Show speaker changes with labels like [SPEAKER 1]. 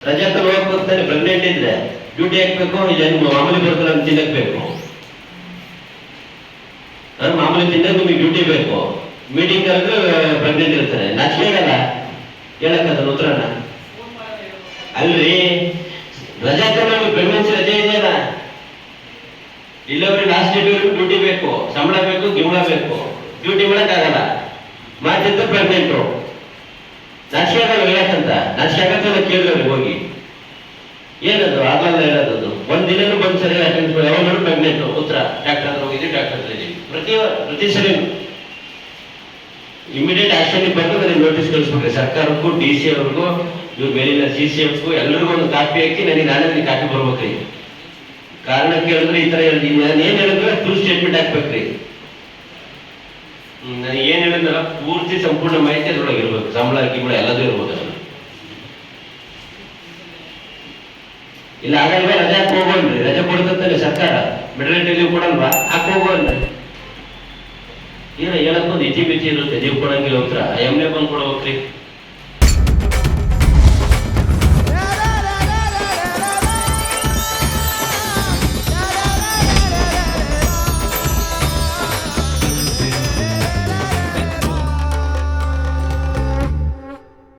[SPEAKER 1] ರಜಾ ಹೋಗಕ್ ಹೋಗ್ತಾನೆ. ಪ್ರೆಗ್ನೆಂಟ್ ಇದ್ರೆ ಡ್ಯೂಟಿ ಹಾಕ್ಬೇಕು, ಇಲ್ಲೇನು ಮಾಮೂಲಿ ಬರ್ತಲ್ಲ ಅಂತ ತಿನ್ನಕ್ಬೇಕು. ಮಾಮೂಲಿ ತಿನ್ನಕ್ ನಿಮಗೆ ಡ್ಯೂಟಿ ಬೇಕು. ಮೀಟಿಂಗ್ ಕರೆದ್ರೆ ಪ್ರೆಗ್ನೆಂಟ್ ಇರ್ತಾರೆ. ನಾಚಿಕೆ ಆಗಲ್ಲ ಹೇಳಕ್ಕದ ಉತ್ತರನ? ಅಲ್ರಿ, ರಜಾ ನಮಗೆ ಪ್ರೆಗ್ನೆನ್ಸಿ ರಜೆ ಇದೆಯಲ್ಲ, ಇಲ್ಲವ್ರಿಗೆ ಲಾಸ್ಟ್ ಡೇಟ್ ಡ್ಯೂಟಿ ಬೇಕು, ಸಂಬಳ ಬೇಕು, ಗಿಂಬಳ ಬೇಕು, ಡ್ಯೂಟಿ ಮಾಡಕ್ ಆಗಲ್ಲ. ಮಾಡ್ತಿದ್ದ ಪ್ರೆಗ್ನೆಂಟು ನಾಚಿಕೆ ಆಗಲ್ಲ ಹೇಳಕ್ಕಂತ. ನಾಚಿಕೆ ಆಗತ್ತಲ್ಲ ಕೇಳಿದ್ರಿ ಹೋಗಿ. ಏನದು ಆಗಲ್ಲ ಹೇಳೋದು? ಒಂದ್ ದಿನನೂ ಬಂದ್ ಸರಿ ಅಟೆಂಡ್ ಯಾವಾಗ ಪ್ರೆಗ್ನೆಂಟ್ ಉತ್ತರ ಡಾಕ್ಟರ್ ಹತ್ರ ಹೋಗಿದ್ವಿ, ಡಾಕ್ಟರ್ ಹತ್ರ ಇದೀವಿ. ಪ್ರತಿ ಸರಿ ಇಮಿಡಿಯೇಟ್ ಆಕ್ಷನ್ ಬಂದು ನನಗೆ ನೋಟಿಸ್ ಕಳಿಸ್ಬಿಟ್ರಿ. ಸರ್ಕಾರಕ್ಕೂ, DC ಅವ್ರಿಗೂ, ಇವ್ರ ಮೇಲಿನ CCFಗೂ ಎಲ್ಲರಿಗೂ ಒಂದು ಕಾಪಿ ಹಾಕಿ ನಾನೇ ಕಾಪಿ ಬರ್ಬೇಕ್ರಿ. ಕಾರಣ ಕೇಳಿದ್ರೆ ಈ ತರ ಹೇಳಿದ್ವಿ. ನಾನು ಏನ್ ಹೇಳಿದ್ರೆ ಫುಲ್ ಸ್ಟೇಟ್ಮೆಂಟ್ ಹಾಕ್ಬೇಕ್ರಿ. ನನಗೆ ಏನ್ ಹೇಳಿದ್ನಲ್ಲ ಪೂರ್ತಿ ಸಂಪೂರ್ಣ ಮಾಹಿತಿ ಅದ್ರೊಳಗೆ ಇರ್ಬೇಕು. ಸಂಬಳ ಗಿಂಬಳ ಎಲ್ಲದೂ ಇರ್ಬೋದು. ಇಲ್ಲ ಆಗಲ್ವಾ? ರಜೆ ಹಾಕಿ ಹೋಗೋಣ್ರಿ. ರಜೆ ಕೊಡ್ತಂತಾನೆ ಸರ್ಕಾರ, ಮೆಟರ್ನಿಟಿ ಲೀವ್ ಕೊಡಲ್ವಾ? ಹಾಕಿ ಹೋಗೋಣ್ರಿ. ಏನೋ ಹೇಳಕ್ ಒಂದು ಇತಿ ಮಿತಿ ಇರುತ್ತೆ. ನೀವು ಕೊಡಂಗಿಲ್ಲ ಉತ್ತರ ಎಮ್ನೆ ಬಂದು ಕೊಡ್ಬೇಕ್ರಿ.